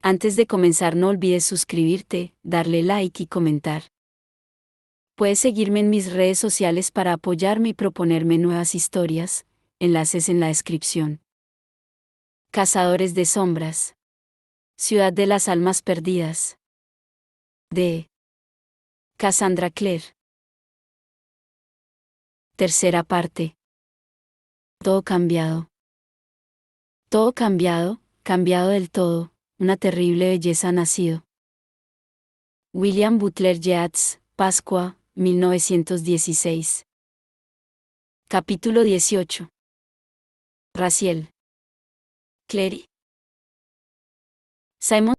Antes de comenzar no olvides suscribirte, darle like y comentar. Puedes seguirme en mis redes sociales para apoyarme y proponerme nuevas historias, enlaces en la descripción. Cazadores de sombras. Ciudad de las almas perdidas. De Cassandra Clare. Tercera parte. Todo cambiado. Todo cambiado, cambiado del todo, una terrible belleza ha nacido. William Butler Yeats, Pascua, 1916. Capítulo 18. Raziel. Clary. Simon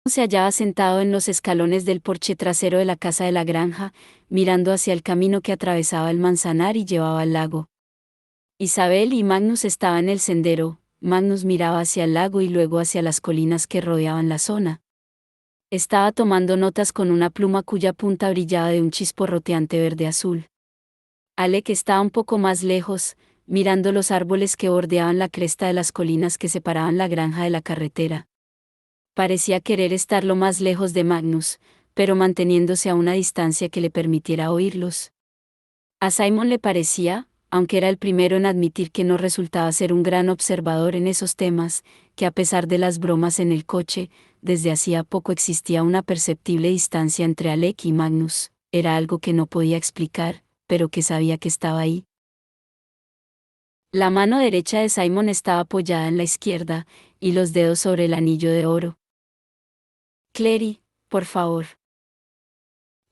se hallaba sentado en los escalones del porche trasero de la casa de la granja, mirando hacia el camino que atravesaba el manzanar y llevaba al lago. Isabel y Magnus estaban en el sendero. Magnus miraba hacia el lago y luego hacia las colinas que rodeaban la zona. Estaba tomando notas con una pluma cuya punta brillaba de un chisporroteante verde-azul. Alec estaba un poco más lejos, mirando los árboles que bordeaban la cresta de las colinas que separaban la granja de la carretera. Parecía querer estar lo más lejos de Magnus, pero manteniéndose a una distancia que le permitiera oírlos. A Simon le parecía, aunque era el primero en admitir que no resultaba ser un gran observador en esos temas, que a pesar de las bromas en el coche, desde hacía poco existía una perceptible distancia entre Alec y Magnus. Era algo que no podía explicar, pero que sabía que estaba ahí. La mano derecha de Simon estaba apoyada en la izquierda, y los dedos sobre el anillo de oro. Clary, por favor.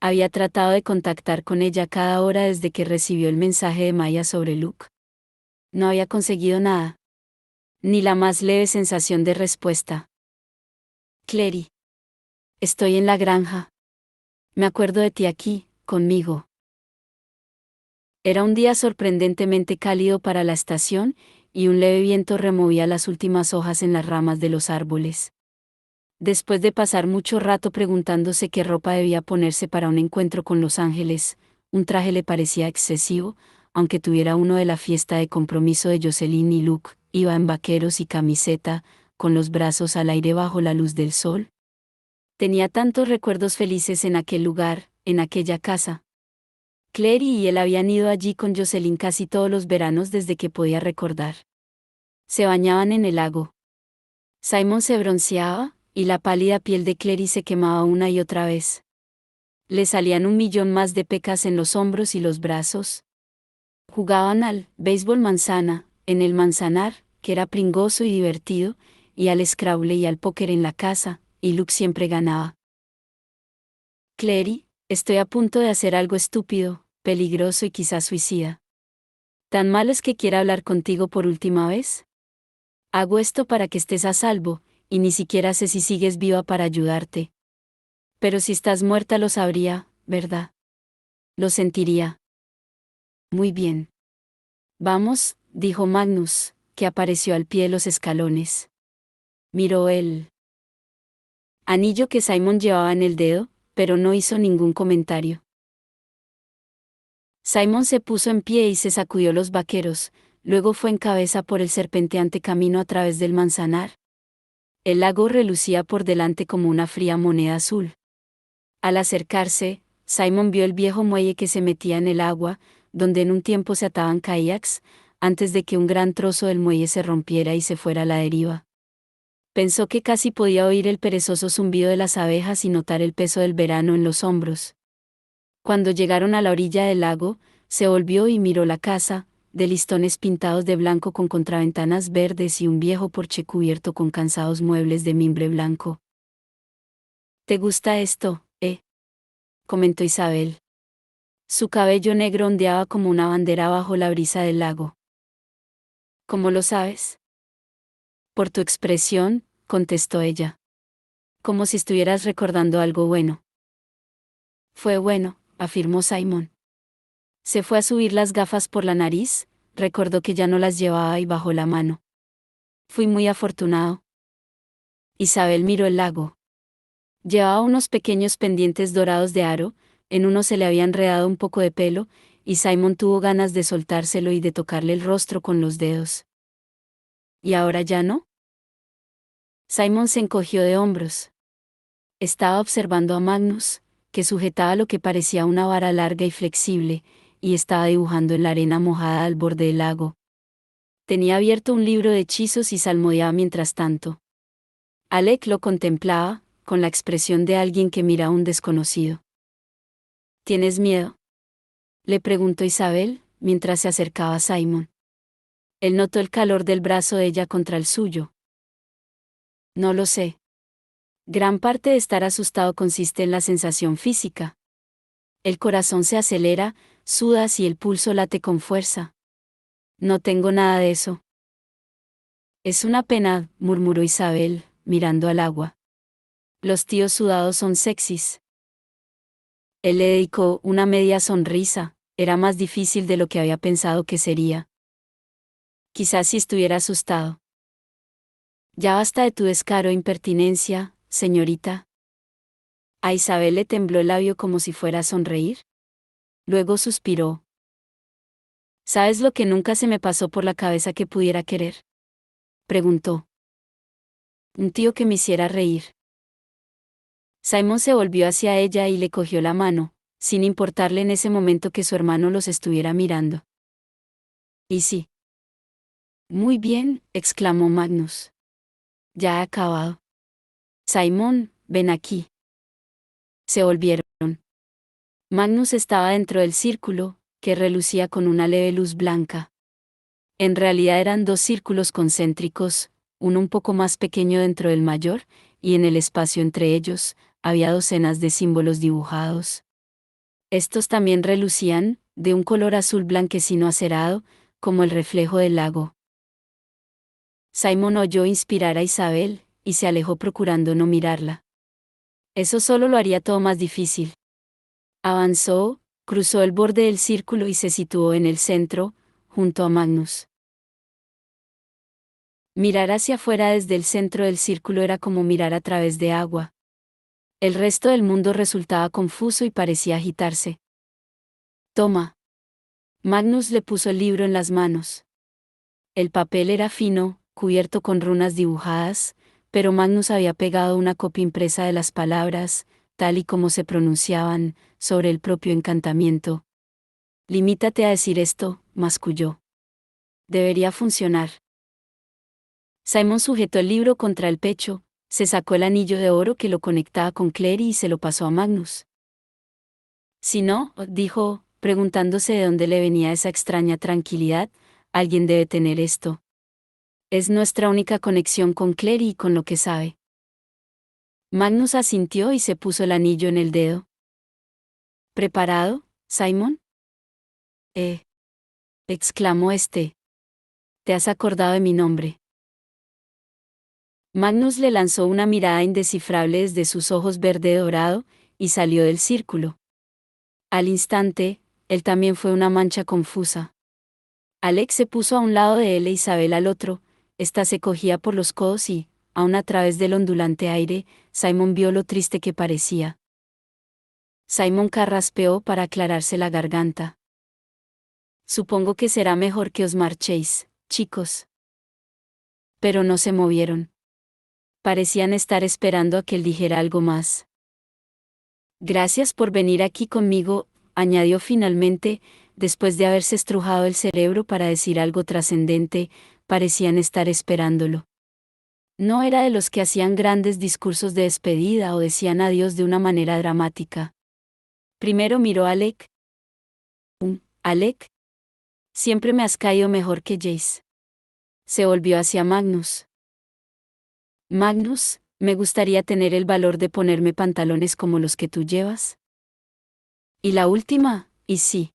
Había tratado de contactar con ella cada hora desde que recibió el mensaje de Maya sobre Luke. No había conseguido nada. Ni la más leve sensación de respuesta. Clary. Estoy en la granja. Me acuerdo de ti aquí, conmigo. Era un día sorprendentemente cálido para la estación, y un leve viento removía las últimas hojas en las ramas de los árboles. Después de pasar mucho rato preguntándose qué ropa debía ponerse para un encuentro con los ángeles, un traje le parecía excesivo, aunque tuviera uno de la fiesta de compromiso de Jocelyn y Luke. Iba en vaqueros y camiseta, con los brazos al aire bajo la luz del sol. Tenía tantos recuerdos felices en aquel lugar, en aquella casa. Clary y él habían ido allí con Jocelyn casi todos los veranos desde que podía recordar. Se bañaban en el lago. Simon se bronceaba, y la pálida piel de Clary se quemaba una y otra vez. Le salían 1.000.000 más de pecas en los hombros y los brazos. Jugaban al béisbol manzana, en el manzanar, que era pringoso y divertido, y al Scrabble y al póker en la casa, y Luke siempre ganaba. Clary, estoy a punto de hacer algo estúpido, peligroso y quizás suicida. ¿Tan malo es que quiera hablar contigo por última vez? Hago esto para que estés a salvo, y ni siquiera sé si sigues viva para ayudarte. Pero si estás muerta lo sabría, ¿verdad? Lo sentiría. Muy bien. Vamos, dijo Magnus, que apareció al pie de los escalones. Miró el anillo que Simon llevaba en el dedo, pero no hizo ningún comentario. Simon se puso en pie y se sacudió los vaqueros, luego fue en cabeza por el serpenteante camino a través del manzanar. El lago relucía por delante como una fría moneda azul. Al acercarse, Simon vio el viejo muelle que se metía en el agua, donde en un tiempo se ataban kayaks, antes de que un gran trozo del muelle se rompiera y se fuera a la deriva. Pensó que casi podía oír el perezoso zumbido de las abejas y notar el peso del verano en los hombros. Cuando llegaron a la orilla del lago, se volvió y miró la casa, de listones pintados de blanco con contraventanas verdes y un viejo porche cubierto con cansados muebles de mimbre blanco. ¿Te gusta esto, comentó Isabel. Su cabello negro ondeaba como una bandera bajo la brisa del lago. ¿Cómo lo sabes? Por tu expresión, contestó ella. Como si estuvieras recordando algo bueno. Fue bueno, afirmó Simon. Se fue a subir las gafas por la nariz, recordó que ya no las llevaba y bajó la mano. Fui muy afortunado. Isabel miró el lago. Llevaba unos pequeños pendientes dorados de aro, en uno se le había enredado un poco de pelo, y Simon tuvo ganas de soltárselo y de tocarle el rostro con los dedos. ¿Y ahora ya no? Simon se encogió de hombros. Estaba observando a Magnus, que sujetaba lo que parecía una vara larga y flexible, y estaba dibujando en la arena mojada al borde del lago. Tenía abierto un libro de hechizos y salmodiaba mientras tanto. Alec lo contemplaba, con la expresión de alguien que mira a un desconocido. ¿Tienes miedo?, le preguntó Isabel, mientras se acercaba a Simon. Él notó el calor del brazo de ella contra el suyo. No lo sé. Gran parte de estar asustado consiste en la sensación física. El corazón se acelera, sudas y el pulso late con fuerza. No tengo nada de eso. Es una pena, murmuró Isabel, mirando al agua. Los tíos sudados son sexys. Él le dedicó una media sonrisa, era más difícil de lo que había pensado que sería. Quizás si estuviera asustado. Ya basta de tu descaro e impertinencia, señorita. A Isabel le tembló el labio como si fuera a sonreír. Luego suspiró. ¿Sabes lo que nunca se me pasó por la cabeza que pudiera querer?, preguntó. Un tío que me hiciera reír. Simon se volvió hacia ella y le cogió la mano, sin importarle en ese momento que su hermano los estuviera mirando. ¿Y sí? Muy bien, exclamó Magnus. Ya ha acabado. Simon, ven aquí. Se volvieron. Magnus estaba dentro del círculo, que relucía con una leve luz blanca. En realidad eran dos círculos concéntricos, uno un poco más pequeño dentro del mayor, y en el espacio entre ellos, había docenas de símbolos dibujados. Estos también relucían, de un color azul blanquecino acerado, como el reflejo del lago. Simon oyó inspirar a Isabel, y se alejó procurando no mirarla. Eso solo lo haría todo más difícil. Avanzó, cruzó el borde del círculo y se situó en el centro, junto a Magnus. Mirar hacia afuera desde el centro del círculo era como mirar a través de agua. El resto del mundo resultaba confuso y parecía agitarse. Toma. Magnus le puso el libro en las manos. El papel era fino, cubierto con runas dibujadas, pero Magnus había pegado una copia impresa de las palabras, tal y como se pronunciaban, sobre el propio encantamiento. Limítate a decir esto, masculló. Debería funcionar. Simon sujetó el libro contra el pecho, se sacó el anillo de oro que lo conectaba con Clary y se lo pasó a Magnus. Si no, dijo, preguntándose de dónde le venía esa extraña tranquilidad, alguien debe tener esto. Es nuestra única conexión con Clary y con lo que sabe. Magnus asintió y se puso el anillo en el dedo. ¿Preparado, Simon? Exclamó este. Te has acordado de mi nombre. Magnus le lanzó una mirada indescifrable desde sus ojos verde dorado, y salió del círculo. Al instante, él también fue una mancha confusa. Alex se puso a un lado de él e Isabel al otro, ésta se cogía por los codos y, aun a través del ondulante aire, Simon vio lo triste que parecía. Simon carraspeó para aclararse la garganta. Supongo que será mejor que os marchéis, chicos. Pero no se movieron. Parecían estar esperando a que él dijera algo más. Gracias por venir aquí conmigo, añadió finalmente, después de haberse estrujado el cerebro para decir algo trascendente, parecían estar esperándolo. No era de los que hacían grandes discursos de despedida o decían adiós de una manera dramática. Primero miró a Alec. Alec, siempre me has caído mejor que Jace. Se volvió hacia Magnus. Magnus, me gustaría tener el valor de ponerme pantalones como los que tú llevas. Y la última, y sí.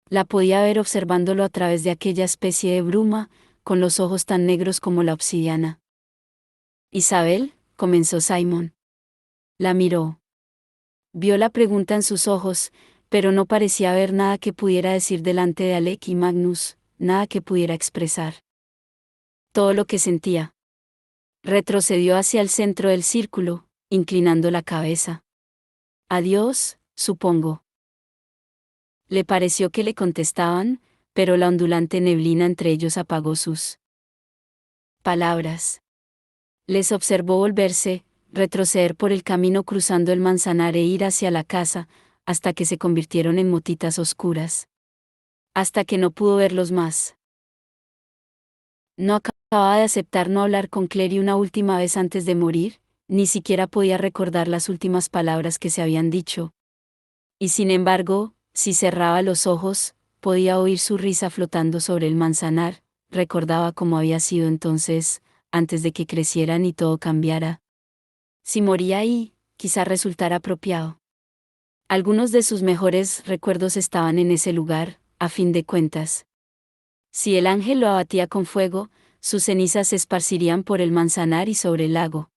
La podía ver observándolo a través de aquella especie de bruma, con los ojos tan negros como la obsidiana. Isabel, comenzó Simon. La miró. Vio la pregunta en sus ojos, pero no parecía haber nada que pudiera decir delante de Alec y Magnus, nada que pudiera expresar. Todo lo que sentía. Retrocedió hacia el centro del círculo, inclinando la cabeza. Adiós, supongo. Le pareció que le contestaban, pero la ondulante neblina entre ellos apagó sus palabras. Les observó volverse, retroceder por el camino cruzando el manzanar e ir hacia la casa, hasta que se convirtieron en motitas oscuras. Hasta que no pudo verlos más. No acababa de aceptar no hablar con Clary una última vez antes de morir, ni siquiera podía recordar las últimas palabras que se habían dicho. Y sin embargo, si cerraba los ojos, podía oír su risa flotando sobre el manzanar, recordaba cómo había sido entonces, antes de que crecieran y todo cambiara. Si moría ahí, quizá resultara apropiado. Algunos de sus mejores recuerdos estaban en ese lugar, a fin de cuentas. Si el ángel lo abatía con fuego, sus cenizas se esparcirían por el manzanar y sobre el lago.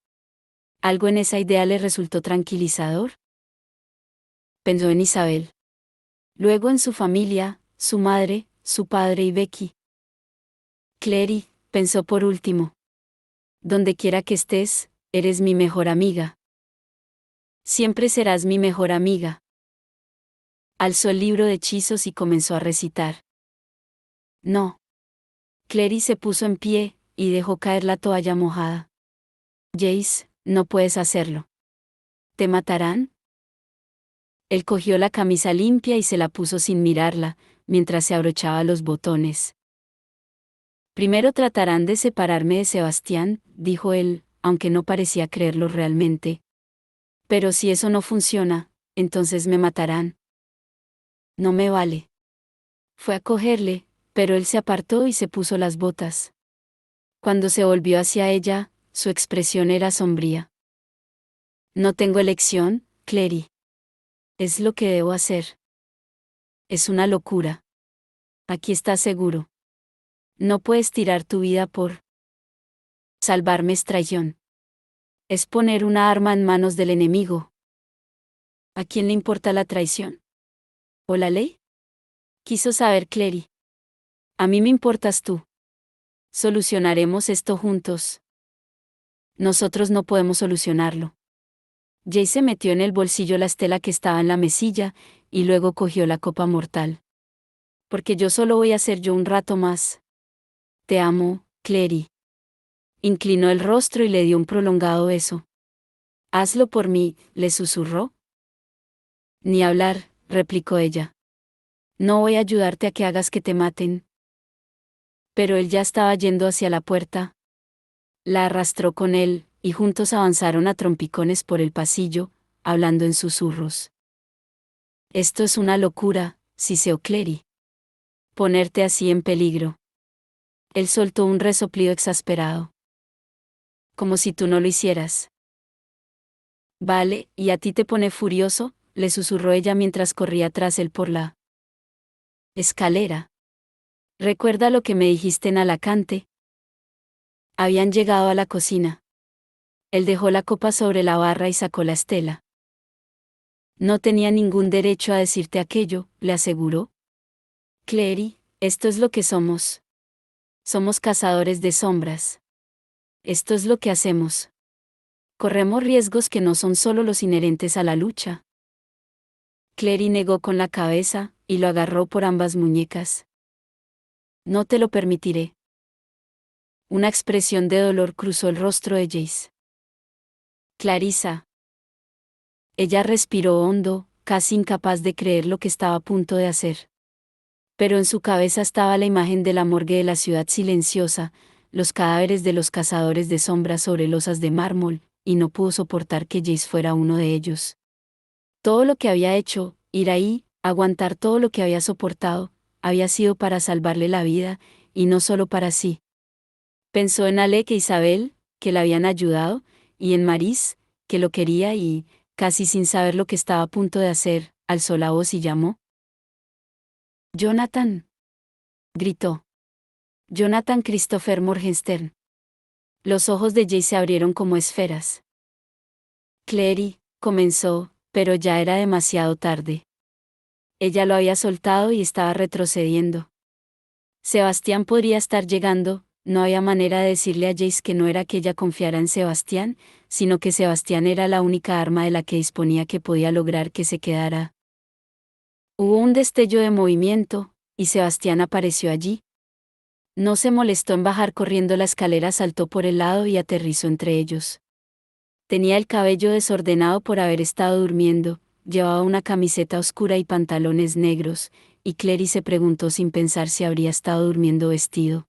¿Algo en esa idea le resultó tranquilizador? Pensó en Isabel. Luego en su familia, su madre, su padre y Becky. Clary, pensó por último. Donde quiera que estés, eres mi mejor amiga. Siempre serás mi mejor amiga. Alzó el libro de hechizos y comenzó a recitar. No. Clary se puso en pie, y dejó caer la toalla mojada. Jace, no puedes hacerlo. ¿Te matarán? Él cogió la camisa limpia y se la puso sin mirarla, mientras se abrochaba los botones. Primero tratarán de separarme de Sebastián, dijo él, aunque no parecía creerlo realmente. Pero si eso no funciona, entonces me matarán. No me vale. Fue a cogerle, pero él se apartó y se puso las botas. Cuando se volvió hacia ella, su expresión era sombría. No tengo elección, Clary. Es lo que debo hacer. Es una locura. Aquí estás seguro. No puedes tirar tu vida por salvarme es traición. Es poner una arma en manos del enemigo. ¿A quién le importa la traición? ¿O la ley? Quiso saber Clary. A mí me importas tú. Solucionaremos esto juntos. Nosotros no podemos solucionarlo. Jay se metió en el bolsillo la estela que estaba en la mesilla, y luego cogió la copa mortal. Porque yo solo voy a ser yo un rato más. Te amo, Clary. Inclinó el rostro y le dio un prolongado beso. Hazlo por mí, le susurró. Ni hablar, replicó ella. No voy a ayudarte a que hagas que te maten. Pero él ya estaba yendo hacia la puerta. La arrastró con él, y juntos avanzaron a trompicones por el pasillo, hablando en susurros. Esto es una locura, siseó Clary. Ponerte así en peligro. Él soltó un resoplido exasperado. Como si tú no lo hicieras. Vale, ¿y a ti te pone furioso?, le susurró ella mientras corría tras él por la escalera. ¿Recuerda lo que me dijiste en Alacante? Habían llegado a la cocina. Él dejó la copa sobre la barra y sacó la estela. No tenía ningún derecho a decirte aquello, le aseguró. Clary, esto es lo que somos. Somos cazadores de sombras. Esto es lo que hacemos. Corremos riesgos que no son solo los inherentes a la lucha. Clary negó con la cabeza, y lo agarró por ambas muñecas. No te lo permitiré. Una expresión de dolor cruzó el rostro de Jace. Clarissa. Ella respiró hondo, casi incapaz de creer lo que estaba a punto de hacer. Pero en su cabeza estaba la imagen de la morgue de la ciudad silenciosa, los cadáveres de los cazadores de sombras sobre losas de mármol, y no pudo soportar que Jace fuera uno de ellos. Todo lo que había hecho, ir ahí, aguantar todo lo que había soportado, había sido para salvarle la vida, y no solo para sí. Pensó en Alec e Isabel, que la habían ayudado, y en Maris, que lo quería y, casi sin saber lo que estaba a punto de hacer, alzó la voz y llamó. Jonathan. Gritó. Jonathan Christopher Morgenstern. Los ojos de Jay se abrieron como esferas. Clary, comenzó, pero ya era demasiado tarde. Ella lo había soltado y estaba retrocediendo. Sebastián podría estar llegando, no había manera de decirle a Jace que no era que ella confiara en Sebastián, sino que Sebastián era la única arma de la que disponía que podía lograr que se quedara. Hubo un destello de movimiento, y Sebastián apareció allí. No se molestó en bajar corriendo la escalera, saltó por el lado y aterrizó entre ellos. Tenía el cabello desordenado por haber estado durmiendo, llevaba una camiseta oscura y pantalones negros, y Clary se preguntó sin pensar si habría estado durmiendo vestido.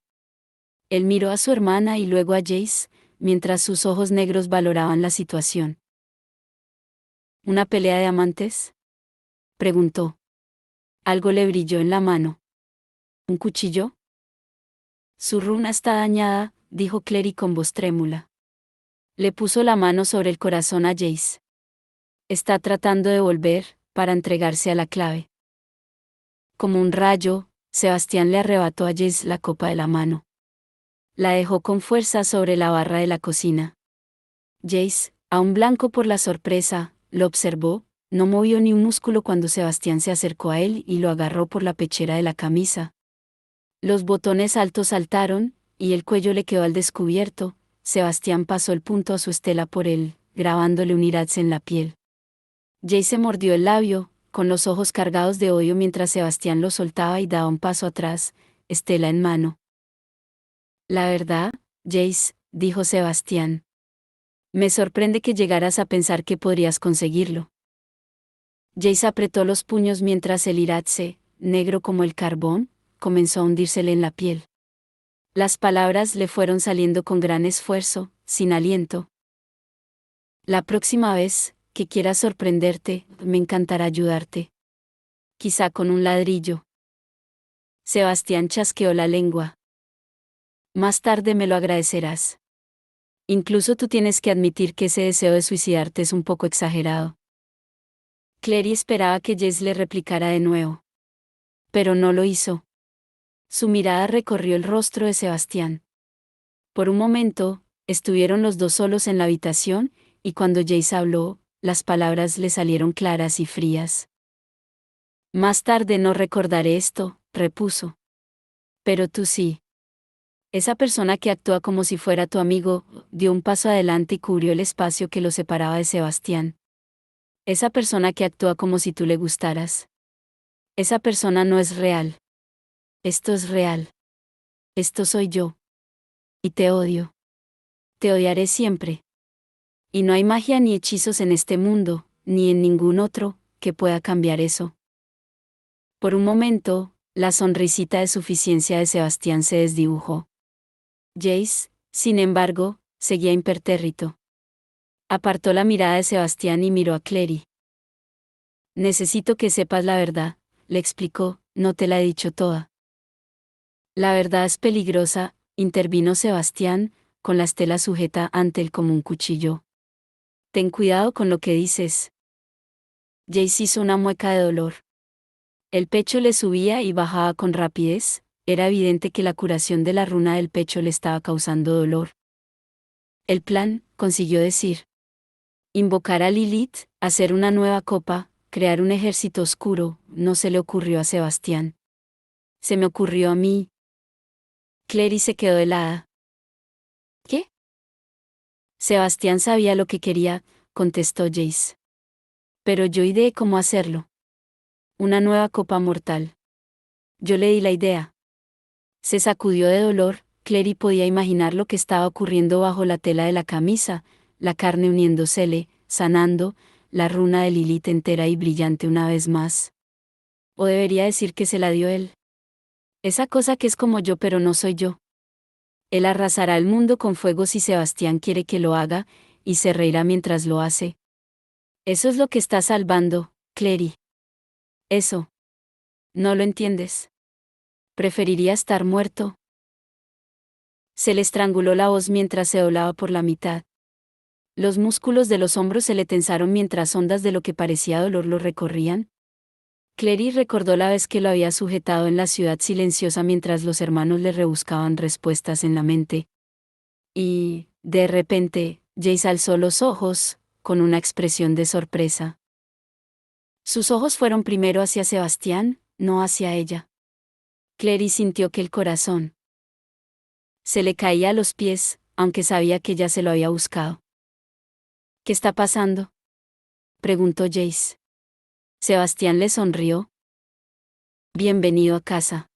Él miró a su hermana y luego a Jace, mientras sus ojos negros valoraban la situación. ¿Una pelea de amantes?, preguntó. Algo le brilló en la mano. ¿Un cuchillo? Su runa está dañada, dijo Clary con voz trémula. Le puso la mano sobre el corazón a Jace. Está tratando de volver, para entregarse a la clave. Como un rayo, Sebastián le arrebató a Jace la copa de la mano. La dejó con fuerza sobre la barra de la cocina. Jace, aún blanco por la sorpresa, lo observó, no movió ni un músculo cuando Sebastián se acercó a él y lo agarró por la pechera de la camisa. Los botones altos saltaron, y el cuello le quedó al descubierto. Sebastián pasó el punto a su estela por él, grabándole un iratxe en la piel. Jace se mordió el labio, con los ojos cargados de odio mientras Sebastián lo soltaba y daba un paso atrás, estela en mano. La verdad, Jace, dijo Sebastián. Me sorprende que llegaras a pensar que podrías conseguirlo. Jace apretó los puños mientras el iratxe, negro como el carbón, comenzó a hundírsele en la piel. Las palabras le fueron saliendo con gran esfuerzo, sin aliento. La próxima vez que quieras sorprenderte, me encantará ayudarte. Quizá con un ladrillo. Sebastián chasqueó la lengua. Más tarde me lo agradecerás. Incluso tú tienes que admitir que ese deseo de suicidarte es un poco exagerado. Clary esperaba que Jace le replicara de nuevo. Pero no lo hizo. Su mirada recorrió el rostro de Sebastián. Por un momento, estuvieron los dos solos en la habitación, y cuando Jace habló, las palabras le salieron claras y frías. Más tarde no recordaré esto, repuso. Pero tú sí. Esa persona que actúa como si fuera tu amigo, dio un paso adelante y cubrió el espacio que lo separaba de Sebastián. Esa persona que actúa como si tú le gustaras. Esa persona no es real. Esto es real. Esto soy yo. Y te odio. Te odiaré siempre. Y no hay magia ni hechizos en este mundo, ni en ningún otro, que pueda cambiar eso. Por un momento, la sonrisita de suficiencia de Sebastián se desdibujó. Jace, sin embargo, seguía impertérrito. Apartó la mirada de Sebastián y miró a Clary. Necesito que sepas la verdad, le explicó, no te la he dicho toda. La verdad es peligrosa, intervino Sebastián, con la estela sujeta ante él como un cuchillo. Ten cuidado con lo que dices. Jace hizo una mueca de dolor. El pecho le subía y bajaba con rapidez, era evidente que la curación de la runa del pecho le estaba causando dolor. El plan, consiguió decir. Invocar a Lilith, hacer una nueva copa, crear un ejército oscuro, no se le ocurrió a Sebastián. Se me ocurrió a mí. Clary se quedó helada. ¿Qué? Sebastián sabía lo que quería, contestó Jace. Pero yo ideé cómo hacerlo. Una nueva copa mortal. Yo le di la idea. Se sacudió de dolor, Clary podía imaginar lo que estaba ocurriendo bajo la tela de la camisa, la carne uniéndosele, sanando, la runa de Lilith entera y brillante una vez más. O debería decir que se la dio él. Esa cosa que es como yo pero no soy yo. Él arrasará el mundo con fuego si Sebastián quiere que lo haga, y se reirá mientras lo hace. Eso es lo que está salvando, Clary. Eso. ¿No lo entiendes? Preferiría estar muerto. Se le estranguló la voz mientras se doblaba por la mitad. Los músculos de los hombros se le tensaron mientras ondas de lo que parecía dolor lo recorrían. Clary recordó la vez que lo había sujetado en la ciudad silenciosa mientras los hermanos le rebuscaban respuestas en la mente. Y, de repente, Jace alzó los ojos, con una expresión de sorpresa. Sus ojos fueron primero hacia Sebastián, no hacia ella. Clary sintió que el corazón se le caía a los pies, aunque sabía que ya se lo había buscado. ¿Qué está pasando?, preguntó Jace. Sebastián le sonrió. Bienvenido a casa.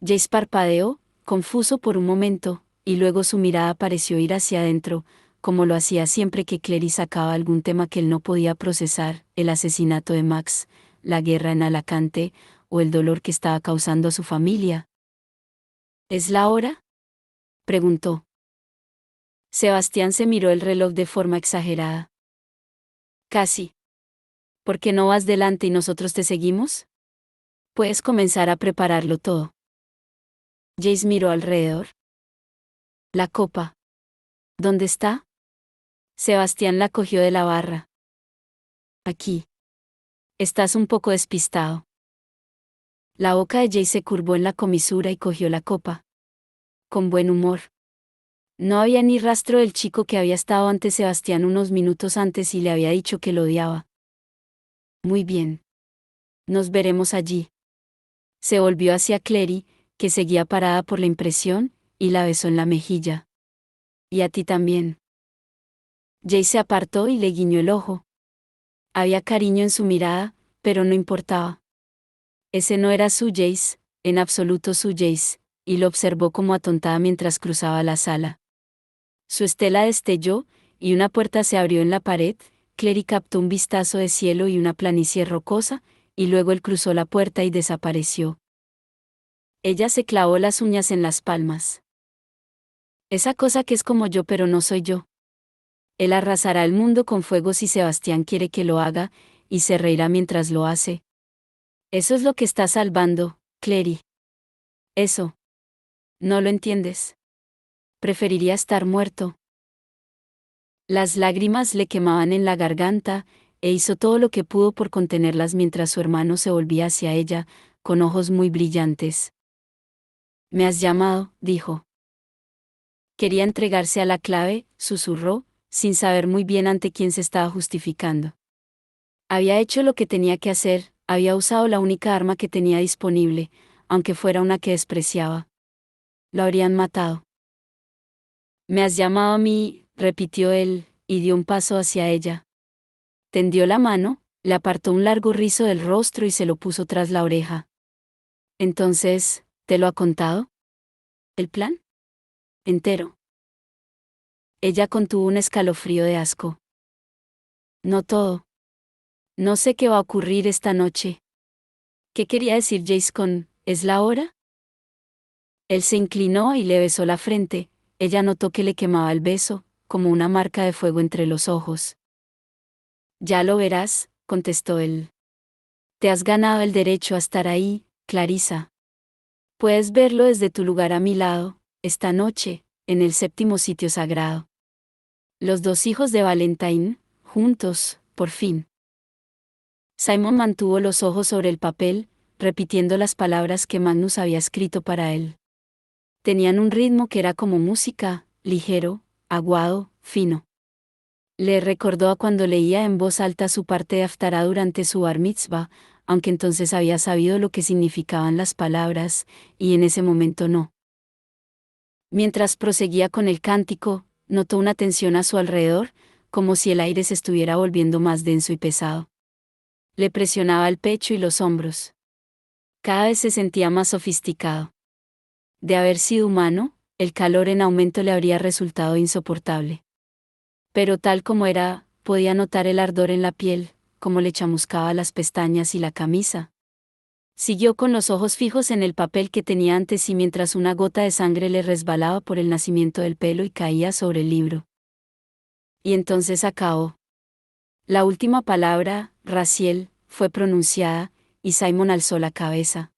Jace parpadeó, confuso por un momento, y luego su mirada pareció ir hacia adentro, como lo hacía siempre que Clary sacaba algún tema que él no podía procesar, el asesinato de Max, la guerra en Alacante, o el dolor que estaba causando a su familia. ¿Es la hora?, preguntó. Sebastián se miró el reloj de forma exagerada. Casi. ¿Por qué no vas delante y nosotros te seguimos? Puedes comenzar a prepararlo todo. Jace miró alrededor. La copa. ¿Dónde está? Sebastián la cogió de la barra. Aquí. Estás un poco despistado. La boca de Jace se curvó en la comisura y cogió la copa. Con buen humor. No había ni rastro del chico que había estado ante Sebastián unos minutos antes y le había dicho que lo odiaba. Muy bien. Nos veremos allí. Se volvió hacia Clary, que seguía parada por la impresión, y la besó en la mejilla. Y a ti también. Jace se apartó y le guiñó el ojo. Había cariño en su mirada, pero no importaba. Ese no era su Jace, en absoluto su Jace, y lo observó como atontada mientras cruzaba la sala. Su estela destelló, y una puerta se abrió en la pared. Clary captó un vistazo de cielo y una planicie rocosa, y luego él cruzó la puerta y desapareció. Ella se clavó las uñas en las palmas. Esa cosa que es como yo pero no soy yo. Él arrasará el mundo con fuego si Sebastián quiere que lo haga, y se reirá mientras lo hace. Eso es lo que está salvando, Clary. Eso. ¿No lo entiendes? Preferiría estar muerto. Las lágrimas le quemaban en la garganta, e hizo todo lo que pudo por contenerlas mientras su hermano se volvía hacia ella, con ojos muy brillantes. «Me has llamado», dijo. Quería entregarse a la clave, susurró, sin saber muy bien ante quién se estaba justificando. Había hecho lo que tenía que hacer, había usado la única arma que tenía disponible, aunque fuera una que despreciaba. Lo habrían matado. «Me has llamado a mí», repitió él, y dio un paso hacia ella. Tendió la mano, le apartó un largo rizo del rostro y se lo puso tras la oreja. «Entonces, ¿te lo ha contado? ¿El plan? Entero». Ella contuvo un escalofrío de asco. «No todo. No sé qué va a ocurrir esta noche». ¿Qué quería decir Jace con «¿es la hora?» Él se inclinó y le besó la frente. Ella notó que le quemaba el beso, como una marca de fuego entre los ojos. «Ya lo verás», contestó él. «Te has ganado el derecho a estar ahí, Clarissa. Puedes verlo desde tu lugar a mi lado, esta noche, en el séptimo sitio sagrado. Los dos hijos de Valentine, juntos, por fin». Simon mantuvo los ojos sobre el papel, repitiendo las palabras que Magnus había escrito para él. Tenían un ritmo que era como música, ligero, aguado, fino. Le recordó a cuando leía en voz alta su parte de Haftarah durante su bar mitzvah, aunque entonces había sabido lo que significaban las palabras, y en ese momento no. Mientras proseguía con el cántico, notó una tensión a su alrededor, como si el aire se estuviera volviendo más denso y pesado. Le presionaba el pecho y los hombros. Cada vez se sentía más sofisticado. De haber sido humano, el calor en aumento le habría resultado insoportable. Pero tal como era, podía notar el ardor en la piel, como le chamuscaba las pestañas y la camisa. Siguió con los ojos fijos en el papel que tenía ante sí mientras una gota de sangre le resbalaba por el nacimiento del pelo y caía sobre el libro. Y entonces acabó. La última palabra, Raziel, fue pronunciada, y Simon alzó la cabeza.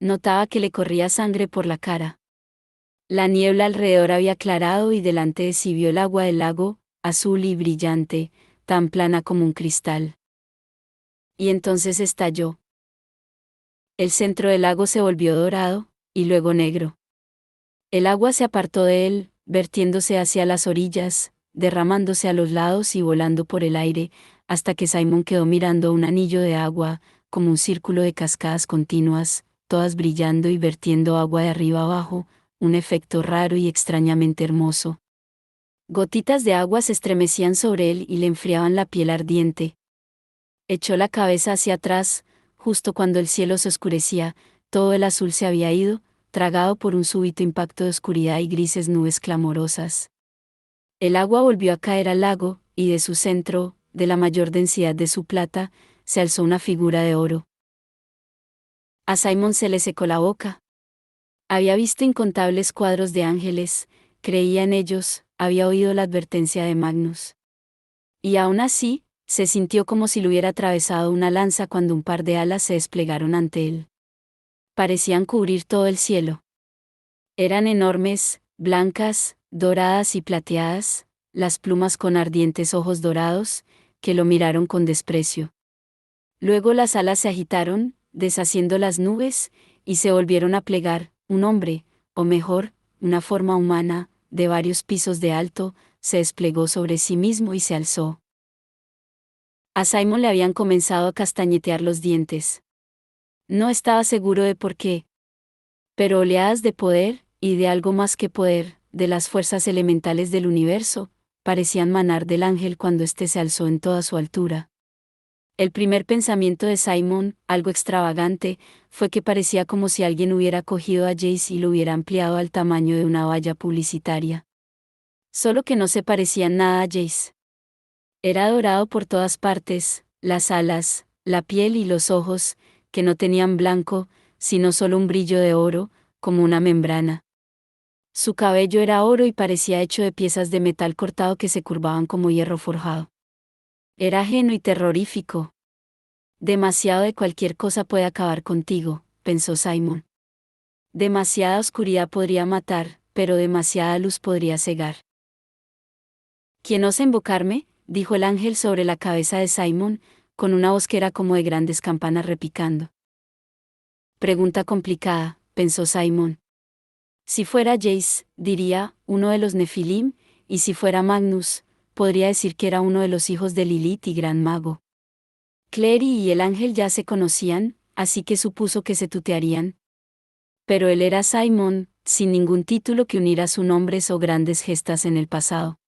Notaba que le corría sangre por la cara. La niebla alrededor había aclarado y delante de sí vio el agua del lago, azul y brillante, tan plana como un cristal. Y entonces estalló. El centro del lago se volvió dorado, y luego negro. El agua se apartó de él, vertiéndose hacia las orillas, derramándose a los lados y volando por el aire, hasta que Simon quedó mirando un anillo de agua, como un círculo de cascadas continuas, todas brillando y vertiendo agua de arriba abajo, un efecto raro y extrañamente hermoso. Gotitas de agua se estremecían sobre él y le enfriaban la piel ardiente. Echó la cabeza hacia atrás, justo cuando el cielo se oscurecía, todo el azul se había ido, tragado por un súbito impacto de oscuridad y grises nubes clamorosas. El agua volvió a caer al lago, y de su centro, de la mayor densidad de su plata, se alzó una figura de oro. A Simon se le secó la boca. Había visto incontables cuadros de ángeles, creía en ellos, había oído la advertencia de Magnus. Y aún así, se sintió como si le hubiera atravesado una lanza cuando un par de alas se desplegaron ante él. Parecían cubrir todo el cielo. Eran enormes, blancas, doradas y plateadas, las plumas con ardientes ojos dorados, que lo miraron con desprecio. Luego las alas se agitaron, deshaciendo las nubes, y se volvieron a plegar. Un hombre, o mejor, una forma humana, de varios pisos de alto, se desplegó sobre sí mismo y se alzó. A Simon le habían comenzado a castañetear los dientes. No estaba seguro de por qué. Pero oleadas de poder, y de algo más que poder, de las fuerzas elementales del universo, parecían manar del ángel cuando éste se alzó en toda su altura. El primer pensamiento de Simon, algo extravagante, fue que parecía como si alguien hubiera cogido a Jace y lo hubiera ampliado al tamaño de una valla publicitaria. Solo que no se parecía en nada a Jace. Era dorado por todas partes, las alas, la piel y los ojos, que no tenían blanco, sino solo un brillo de oro, como una membrana. Su cabello era oro y parecía hecho de piezas de metal cortado que se curvaban como hierro forjado. Era ajeno y terrorífico. Demasiado de cualquier cosa puede acabar contigo, pensó Simon. Demasiada oscuridad podría matar, pero demasiada luz podría cegar. ¿Quién osa invocarme?, dijo el ángel sobre la cabeza de Simon, con una voz que era como de grandes campanas repicando. Pregunta complicada, pensó Simon. Si fuera Jace, diría, uno de los Nefilim, y si fuera Magnus, podría decir que era uno de los hijos de Lilith y gran mago. Clary y el ángel ya se conocían, así que supuso que se tutearían. Pero él era Simon, sin ningún título que uniera su nombre o grandes gestas en el pasado.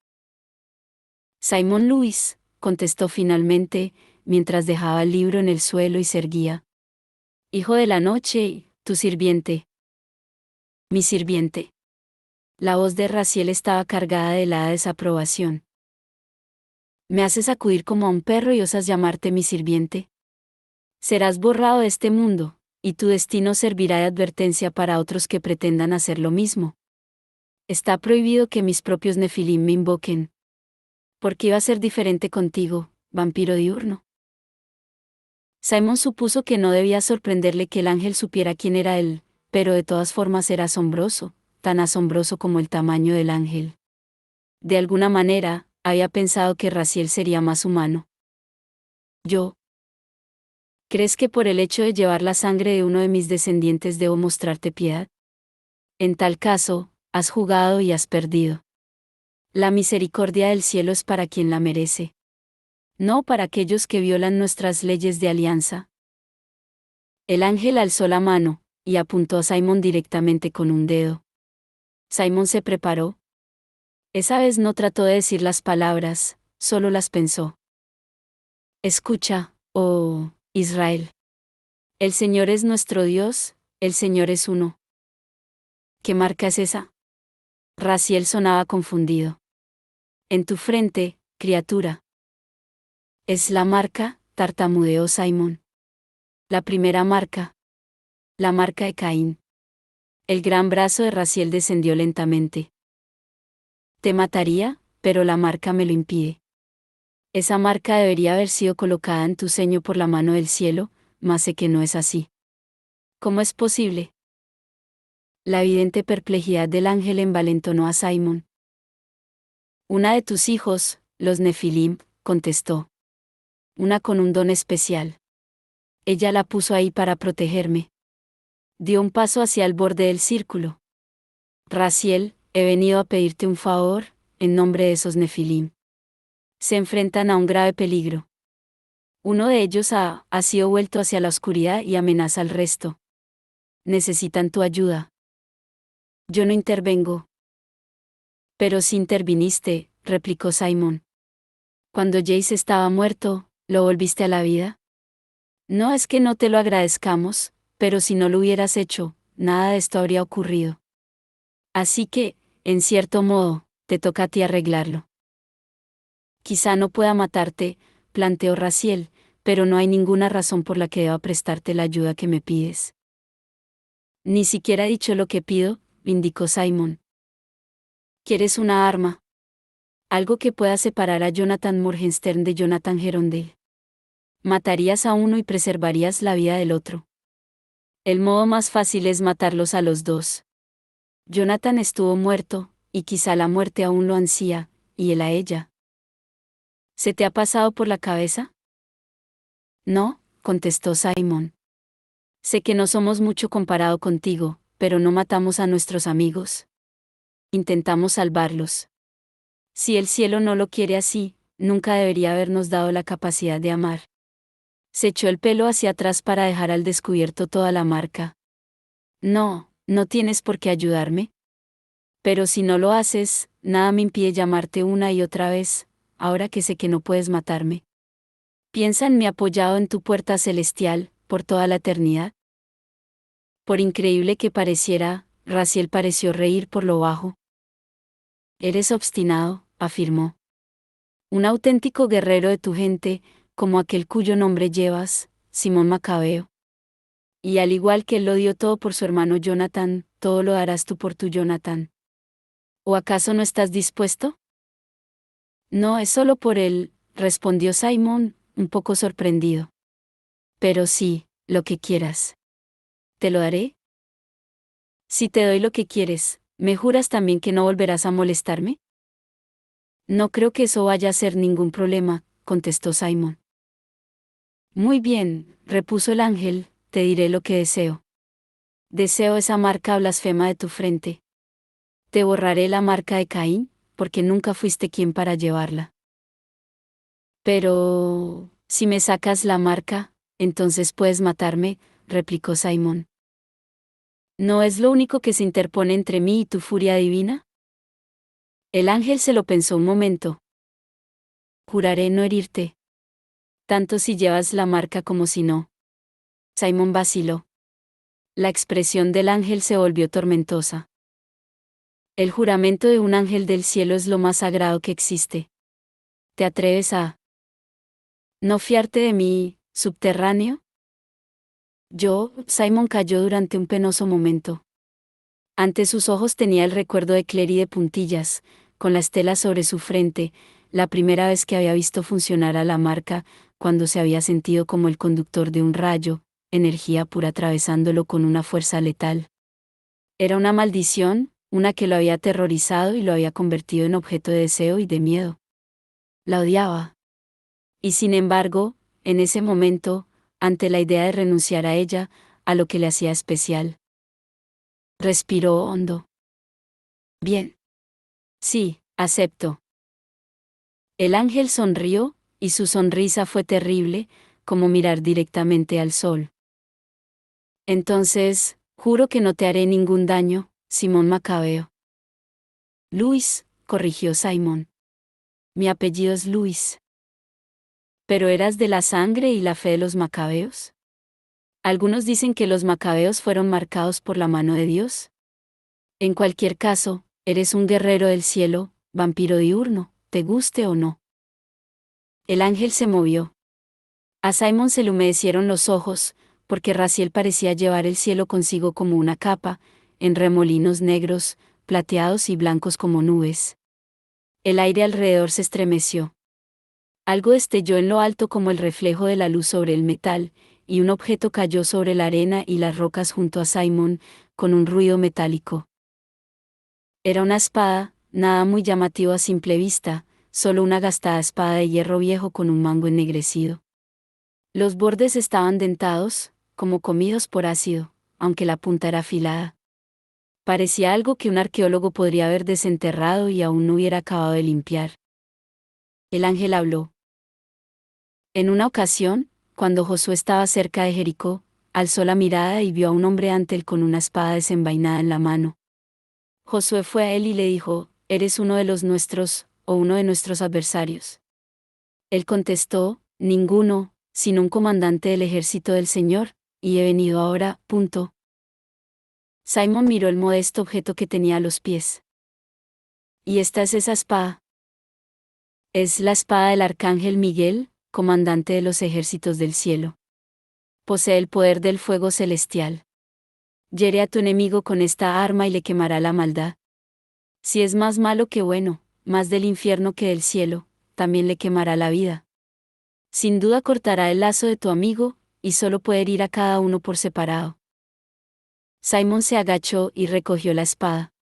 Simon Lewis, contestó finalmente, mientras dejaba el libro en el suelo y se erguía. Hijo de la noche, tu sirviente. Mi sirviente. La voz de Raziel estaba cargada de helada desaprobación. ¿Me haces acudir como a un perro y osas llamarte mi sirviente? Serás borrado de este mundo, y tu destino servirá de advertencia para otros que pretendan hacer lo mismo. Está prohibido que mis propios Nefilim me invoquen. ¿Por qué iba a ser diferente contigo, vampiro diurno? Simon supuso que no debía sorprenderle que el ángel supiera quién era él, pero de todas formas era asombroso, tan asombroso como el tamaño del ángel. De alguna manera, había pensado que Raziel sería más humano. Yo. ¿Crees que por el hecho de llevar la sangre de uno de mis descendientes debo mostrarte piedad? En tal caso, has jugado y has perdido. La misericordia del cielo es para quien la merece. No para aquellos que violan nuestras leyes de alianza. El ángel alzó la mano, y apuntó a Simon directamente con un dedo. Simon se preparó. Esa vez no trató de decir las palabras, solo las pensó. Escucha, oh, Israel. El Señor es nuestro Dios, el Señor es uno. ¿Qué marca es esa? Raziel sonaba confundido. En tu frente, criatura. Es la marca, tartamudeó Simon. La primera marca. La marca de Caín. El gran brazo de Raziel descendió lentamente. Te mataría, pero la marca me lo impide. Esa marca debería haber sido colocada en tu ceño por la mano del cielo, mas sé que no es así. ¿Cómo es posible? La evidente perplejidad del ángel envalentonó a Simon. Una de tus hijos, los Nefilim, contestó. Una con un don especial. Ella la puso ahí para protegerme. Dio un paso hacia el borde del círculo. Raziel, he venido a pedirte un favor, en nombre de esos Nefilim. Se enfrentan a un grave peligro. Uno de ellos ha sido vuelto hacia la oscuridad y amenaza al resto. Necesitan tu ayuda. Yo no intervengo. Pero si interviniste, replicó Simon. Cuando Jace estaba muerto, ¿lo volviste a la vida? No es que no te lo agradezcamos, pero si no lo hubieras hecho, nada de esto habría ocurrido. Así que, en cierto modo, te toca a ti arreglarlo. Quizá no pueda matarte, planteó Raziel, pero no hay ninguna razón por la que deba prestarte la ayuda que me pides. Ni siquiera he dicho lo que pido, indicó Simon. ¿Quieres una arma? Algo que pueda separar a Jonathan Morgenstern de Jonathan Gerondale. Matarías a uno y preservarías la vida del otro. El modo más fácil es matarlos a los dos. Jonathan estuvo muerto, y quizá la muerte aún lo ansía, y él a ella. ¿Se te ha pasado por la cabeza? No, contestó Simon. Sé que no somos mucho comparado contigo, pero no matamos a nuestros amigos. Intentamos salvarlos. Si el cielo no lo quiere así, nunca debería habernos dado la capacidad de amar. Se echó el pelo hacia atrás para dejar al descubierto toda la marca. No, no tienes por qué ayudarme. Pero si no lo haces, nada me impide llamarte una y otra vez, ahora que sé que no puedes matarme. Piensa en mí apoyado en tu puerta celestial, por toda la eternidad. Por increíble que pareciera, Raziel pareció reír por lo bajo. Eres obstinado, afirmó. Un auténtico guerrero de tu gente, como aquel cuyo nombre llevas, Simón Macabeo. Y al igual que él lo dio todo por su hermano Jonathan, todo lo darás tú por tu Jonathan. ¿O acaso no estás dispuesto? No es solo por él, respondió Simón, un poco sorprendido. Pero sí, lo que quieras. ¿Te lo daré? Si te doy lo que quieres, ¿me juras también que no volverás a molestarme? No creo que eso vaya a ser ningún problema, contestó Simón. Muy bien, repuso el ángel, te diré lo que deseo. Deseo esa marca blasfema de tu frente. Te borraré la marca de Caín, porque nunca fuiste quien para llevarla. Pero, si me sacas la marca, entonces puedes matarme, replicó Simón. ¿No es lo único que se interpone entre mí y tu furia divina? El ángel se lo pensó un momento. Juraré no herirte. Tanto si llevas la marca como si no. Simón vaciló. La expresión del ángel se volvió tormentosa. El juramento de un ángel del cielo es lo más sagrado que existe. ¿Te atreves a no fiarte de mí, subterráneo? Simón cayó durante un penoso momento. Ante sus ojos tenía el recuerdo de Clary de puntillas, con la estela sobre su frente, la primera vez que había visto funcionar a la marca, cuando se había sentido como el conductor de un rayo, energía pura atravesándolo con una fuerza letal. Era una maldición, una que lo había aterrorizado y lo había convertido en objeto de deseo y de miedo. La odiaba. Y sin embargo, en ese momento, ante la idea de renunciar a ella, a lo que le hacía especial. Respiró hondo. Bien. Sí, acepto. El ángel sonrió, y su sonrisa fue terrible, como mirar directamente al sol. Entonces, juro que no te haré ningún daño, Simón Macabeo. Luis, corrigió Simón. Mi apellido es Luis. ¿Pero eras de la sangre y la fe de los macabeos? Algunos dicen que los macabeos fueron marcados por la mano de Dios. En cualquier caso, eres un guerrero del cielo, vampiro diurno, te guste o no. El ángel se movió. A Simón se le humedecieron los ojos, porque Raziel parecía llevar el cielo consigo como una capa, en remolinos negros, plateados y blancos como nubes. El aire alrededor se estremeció. Algo destelló en lo alto como el reflejo de la luz sobre el metal, y un objeto cayó sobre la arena y las rocas junto a Simón, con un ruido metálico. Era una espada, nada muy llamativo a simple vista, solo una gastada espada de hierro viejo con un mango ennegrecido. Los bordes estaban dentados, como comidos por ácido, aunque la punta era afilada. Parecía algo que un arqueólogo podría haber desenterrado y aún no hubiera acabado de limpiar. El ángel habló. En una ocasión, cuando Josué estaba cerca de Jericó, alzó la mirada y vio a un hombre ante él con una espada desenvainada en la mano. Josué fue a él y le dijo, ¿eres uno de los nuestros, o uno de nuestros adversarios? Él contestó, ninguno, sino un comandante del ejército del Señor, y he venido ahora, punto. Simon miró el modesto objeto que tenía a los pies. ¿Y esta es esa espada? Es la espada del arcángel Miguel, comandante de los ejércitos del cielo. Posee el poder del fuego celestial. Hiere a tu enemigo con esta arma y le quemará la maldad. Si es más malo que bueno, más del infierno que del cielo, también le quemará la vida. Sin duda cortará el lazo de tu amigo, y solo puede herir a cada uno por separado. Simon se agachó y recogió la espada.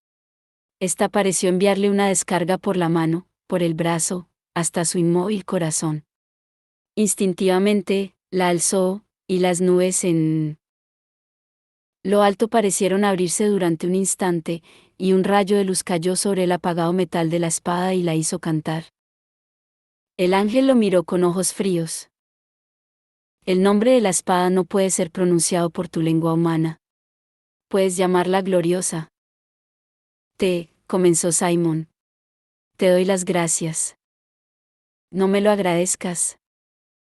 Esta pareció enviarle una descarga por la mano, por el brazo, hasta su inmóvil corazón. Instintivamente, la alzó, y las nubes en lo alto parecieron abrirse durante un instante, y un rayo de luz cayó sobre el apagado metal de la espada y la hizo cantar. El ángel lo miró con ojos fríos. El nombre de la espada no puede ser pronunciado por tu lengua humana. Puedes llamarla gloriosa. Comenzó Simon. Te doy las gracias. No me lo agradezcas.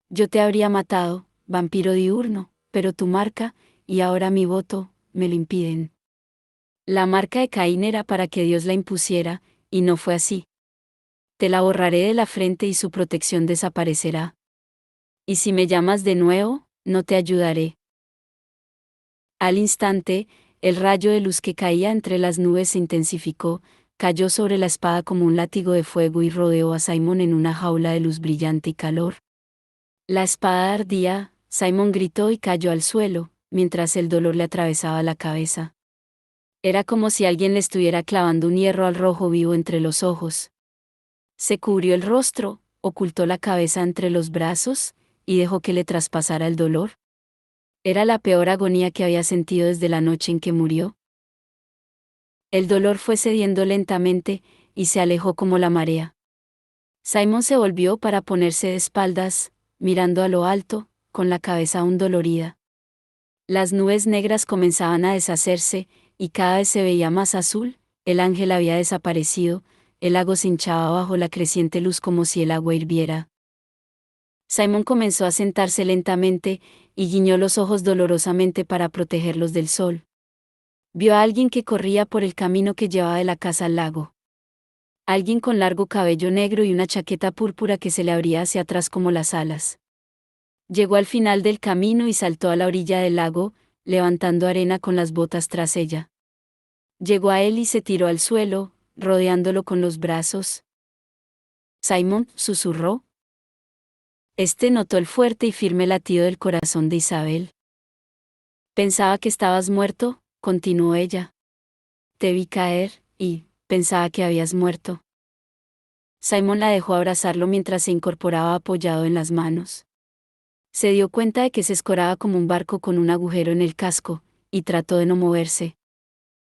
Yo te habría matado, vampiro diurno, pero tu marca, y ahora mi voto, me lo impiden. La marca de Caín era para que Dios la impusiera, y no fue así. Te la borraré de la frente y su protección desaparecerá. Y si me llamas de nuevo, no te ayudaré. Al instante, el rayo de luz que caía entre las nubes se intensificó, cayó sobre la espada como un látigo de fuego y rodeó a Simon en una jaula de luz brillante y calor. La espada ardía, Simon gritó y cayó al suelo, mientras el dolor le atravesaba la cabeza. Era como si alguien le estuviera clavando un hierro al rojo vivo entre los ojos. Se cubrió el rostro, ocultó la cabeza entre los brazos, y dejó que le traspasara el dolor. Era la peor agonía que había sentido desde la noche en que murió. El dolor fue cediendo lentamente, y se alejó como la marea. Simon se volvió para ponerse de espaldas, mirando a lo alto, con la cabeza aún dolorida. Las nubes negras comenzaban a deshacerse, y cada vez se veía más azul, el ángel había desaparecido, el lago se hinchaba bajo la creciente luz como si el agua hirviera. Simon comenzó a sentarse lentamente, y guiñó los ojos dolorosamente para protegerlos del sol. Vio a alguien que corría por el camino que llevaba de la casa al lago. Alguien con largo cabello negro y una chaqueta púrpura que se le abría hacia atrás como las alas. Llegó al final del camino y saltó a la orilla del lago, levantando arena con las botas tras ella. Llegó a él y se tiró al suelo, rodeándolo con los brazos. Simon, susurró. Este notó el fuerte y firme latido del corazón de Isabel. Pensaba que estabas muerto, continuó ella. Te vi caer, y pensaba que habías muerto. Simon la dejó abrazarlo mientras se incorporaba apoyado en las manos. Se dio cuenta de que se escoraba como un barco con un agujero en el casco, y trató de no moverse.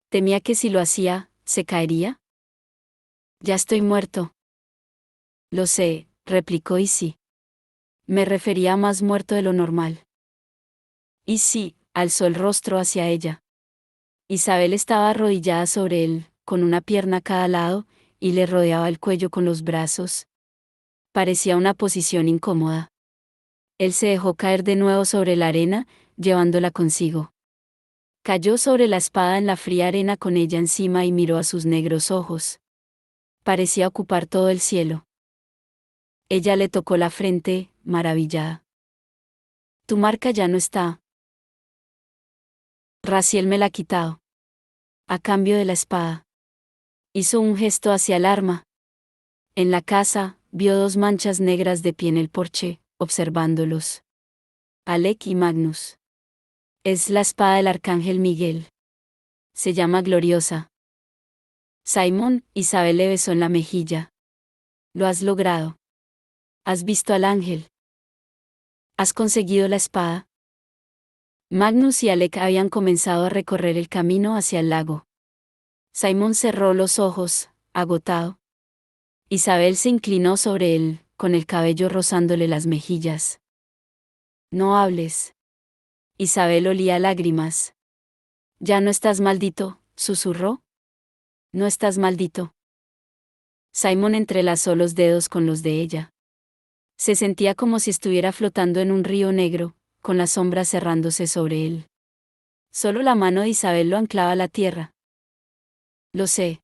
Temía que si lo hacía, se caería. Ya estoy muerto. Lo sé, replicó Izzy. Me refería a más muerto de lo normal. Izzy alzó el rostro hacia ella. Isabel estaba arrodillada sobre él, con una pierna a cada lado, y le rodeaba el cuello con los brazos. Parecía una posición incómoda. Él se dejó caer de nuevo sobre la arena, llevándola consigo. Cayó sobre la espada en la fría arena con ella encima y miró a sus negros ojos. Parecía ocupar todo el cielo. Ella le tocó la frente, maravillada. Tu marca ya no está. Raziel me la ha quitado. A cambio de la espada. Hizo un gesto hacia el arma. En la casa, vio dos manchas negras de pie en el porche, observándolos. Alec y Magnus. Es la espada del arcángel Miguel. Se llama Gloriosa. Simon, Isabel le besó en la mejilla. Lo has logrado. Has visto al ángel. Has conseguido la espada. Magnus y Alec habían comenzado a recorrer el camino hacia el lago. Simon cerró los ojos, agotado. Isabel se inclinó sobre él, con el cabello rozándole las mejillas. No hables. Isabel olía lágrimas. Ya no estás maldito, susurró. No estás maldito. Simon entrelazó los dedos con los de ella. Se sentía como si estuviera flotando en un río negro, con las sombras cerrándose sobre él. Solo la mano de Isabel lo anclaba a la tierra. Lo sé,